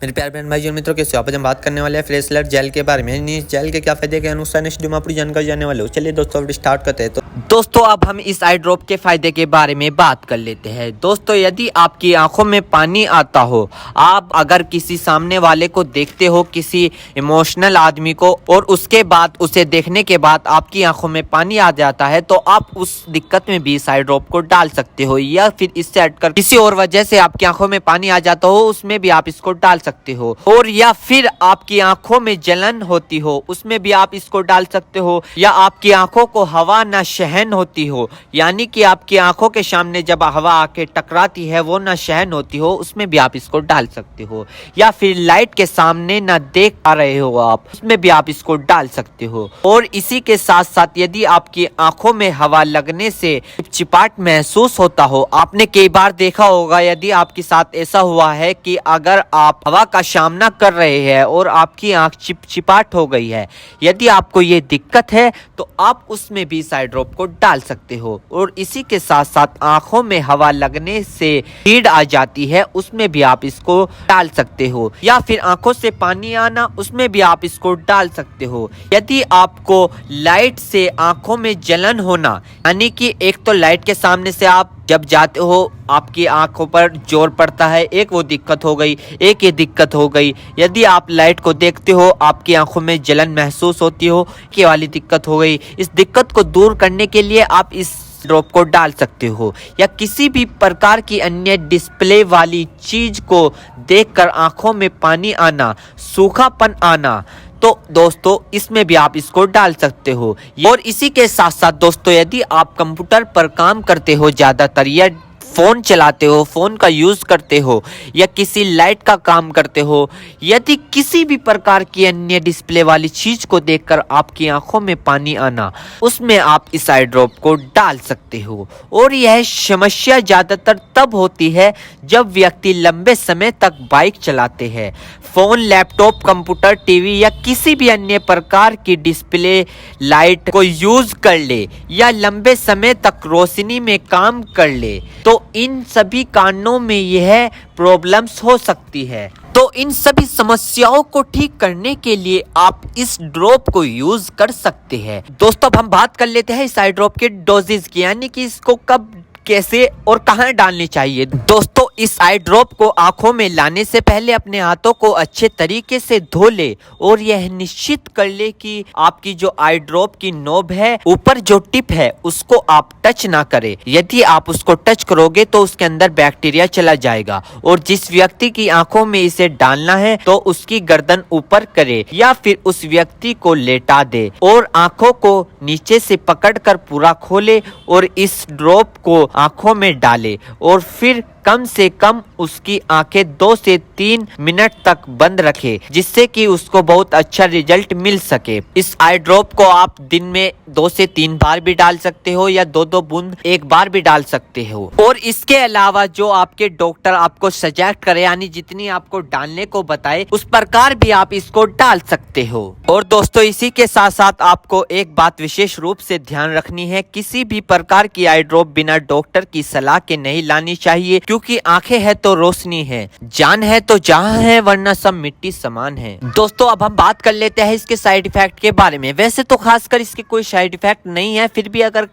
मेरे प्यारे बहन भाई और मित्रों, कैसे हो आप? आज हम बात करने वाले हैं फ्रेश अलर्ट जेल के बारे में। इस जेल के क्या फायदे के नुकसान इस वीडियो में पूरी जानकारी जानने वाले हो। चलिए दोस्तों वीडियो स्टार्ट करते हैं। तो दोस्तों अब हम इस आई ड्रॉप के फायदे के बारे में बात कर लेते हैं। दोस्तों यदि आपकी आंखों में पानी आता हो, आप अगर किसी सामने वाले को देखते हो, किसी इमोशनल आदमी को, और उसके बाद उसे देखने के बाद आपकी आंखों में पानी आ जाता है, तो आप उस दिक्कत में भी इस आई ड्रॉप को डाल सकते हो। या फिर इससे हटकर किसी और वजह से आपकी आंखों में पानी आ जाता हो, उसमें भी आप इसको डाल सकते हो। और या फिर आपकी आंखों में जलन होती हो, उसमें भी आप इसको डाल सकते हो। या आपकी आंखों को हवा न सहन होती हो, यानी कि आपकी आंखों के सामने जब हवा आके टकराती है वो न सहन होती हो, उसमें भी आप इसको डाल सकते हो। या फिर लाइट के सामने न देख पा रहे हो आप, उसमें भी आप इसको डाल सकते हो। और इसी के साथ साथ यदि आपकी आंखों में हवा लगने से चिपचिपाहट महसूस होता हो, आपने कई बार देखा होगा, यदि आपके साथ ऐसा हुआ है कि अगर आप हवा का सामना कर रहे हैं और आपकी आंख चिपचिपाहट हो गई है, यदि आपको ये दिक्कत है तो आप उसमें भी इस आई ड्रॉप को डाल सकते हो। और इसी के साथ साथ आंखों में हवा लगने से हीट आ जाती है, उसमें भी आप इसको डाल सकते हो। या फिर आंखों से पानी आना, उसमें भी आप इसको डाल सकते हो। यदि आपको लाइट से आंखों में जलन होना, यानी कि एक तो लाइट के सामने से आप जब जाते हो आपकी आंखों पर जोर पड़ता है, एक वो दिक्कत हो गई, एक ये दिक्कत हो गई। यदि आप लाइट को देखते हो, आपकी आंखों में जलन महसूस होती हो, ये वाली दिक्कत हो गई। इस दिक्कत को दूर करने के लिए आप इस ड्रॉप को डाल सकते हो। या किसी भी प्रकार की अन्य डिस्प्ले वाली चीज को देखकर आंखों में पानी आना, सूखापन आना, तो दोस्तों इसमें भी आप इसको डाल सकते हो। और इसी के साथ साथ दोस्तों यदि आप कंप्यूटर पर काम करते हो ज्यादातर, या फोन चलाते हो, फोन का यूज करते हो, या किसी लाइट का काम करते हो, यदि किसी भी प्रकार की अन्य डिस्प्ले वाली चीज को देखकर आपकी आंखों में पानी आना, उसमें आप इस आई ड्रॉप को डाल सकते हो। और यह समस्या ज्यादातर तब होती है जब व्यक्ति लंबे समय तक बाइक चलाते हैं, फोन, लैपटॉप, कंप्यूटर, टीवी या किसी भी अन्य प्रकार की डिस्प्ले लाइट को यूज कर ले, या लंबे समय तक रोशनी में काम कर ले, तो इन सभी कारणों में यह प्रॉब्लम्स हो सकती है। तो इन सभी समस्याओं को ठीक करने के लिए आप इस ड्रॉप को यूज कर सकते हैं। दोस्तों अब हम बात कर लेते हैं इस आई ड्रॉप के डोजेज की, यानी कि इसको कब, कैसे और कहां डालनी चाहिए। दोस्तों इस आई ड्रॉप को आंखों में लाने से पहले अपने हाथों को अच्छे तरीके से धो ले और यह निश्चित कर ले कि आपकी जो आई ड्रॉप की नोब है, ऊपर जो टिप है, उसको आप टच ना करें। यदि आप उसको टच करोगे तो उसके अंदर बैक्टीरिया चला जाएगा। और जिस व्यक्ति की आंखों में इसे डालना है तो उसकी गर्दन ऊपर करे या फिर उस व्यक्ति को लेटा दे और आंखों को नीचे से पकड़कर पूरा खोले और इस ड्रॉप को आंखों में डाले और फिर कम से कम उसकी आंखें 2 से 3 मिनट तक बंद रखे, जिससे कि उसको बहुत अच्छा रिजल्ट मिल सके। इस आई ड्रॉप को आप दिन में 2 से 3 बार भी डाल सकते हो, या 2-2 बूंद एक बार भी डाल सकते हो। और इसके अलावा जो आपके डॉक्टर आपको सजेस्ट करे, यानी जितनी आपको डालने को बताए, उस प्रकार भी आप इसको डाल सकते हो। और दोस्तों इसी के साथ साथ आपको एक बात विशेष रूप से ध्यान रखनी है, किसी भी प्रकार की आई ड्रॉप बिना डॉक्टर की सलाह के नहीं लानी चाहिए, क्योंकि आंखें है तो रोशनी है, जान है तो जहां है, वरना सब मिट्टी समान है। दोस्तों अब हम बात कर लेते हैं इसके साइड इफेक्ट के बारे में। वैसे तो खासकर इसके कोई साइड इफेक्ट नहीं है, फिर भी अगर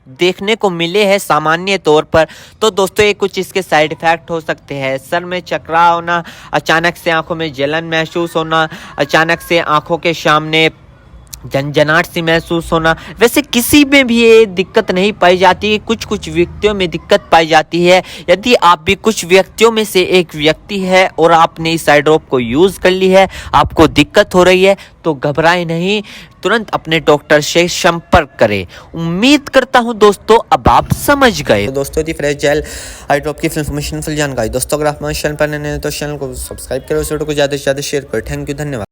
देखने को मिले हैं सामान्य तौर पर, तो दोस्तों ये कुछ इसके साइड इफेक्ट हो सकते हैं। सर में चकरा होना, अचानक से आंखों में जलन महसूस होना, अचानक से आंखों के सामने झंझनाहट सी महसूस होना। वैसे किसी में भी ये दिक्कत नहीं पाई जाती, कुछ व्यक्तियों में दिक्कत पाई जाती है। यदि आप भी कुछ व्यक्तियों में से एक व्यक्ति है और आपने इस आई ड्रॉप को यूज कर ली है, आपको दिक्कत हो रही है, तो घबराए नहीं, तुरंत अपने डॉक्टर से संपर्क करें। उम्मीद करता हूं दोस्तों अब आप समझ गए। तो दोस्तों यदि फ्रेश जेल आई ड्रॉप की फुल इन्फॉर्मेशन, फुल जानकारी दोस्तों अगर आप हमारे चैनल पर नए हैं तो चैनल को सब्सक्राइब करो, इस वीडियो को ज़्यादा से ज़्यादा शेयर करो। थैंक यू, धन्यवाद।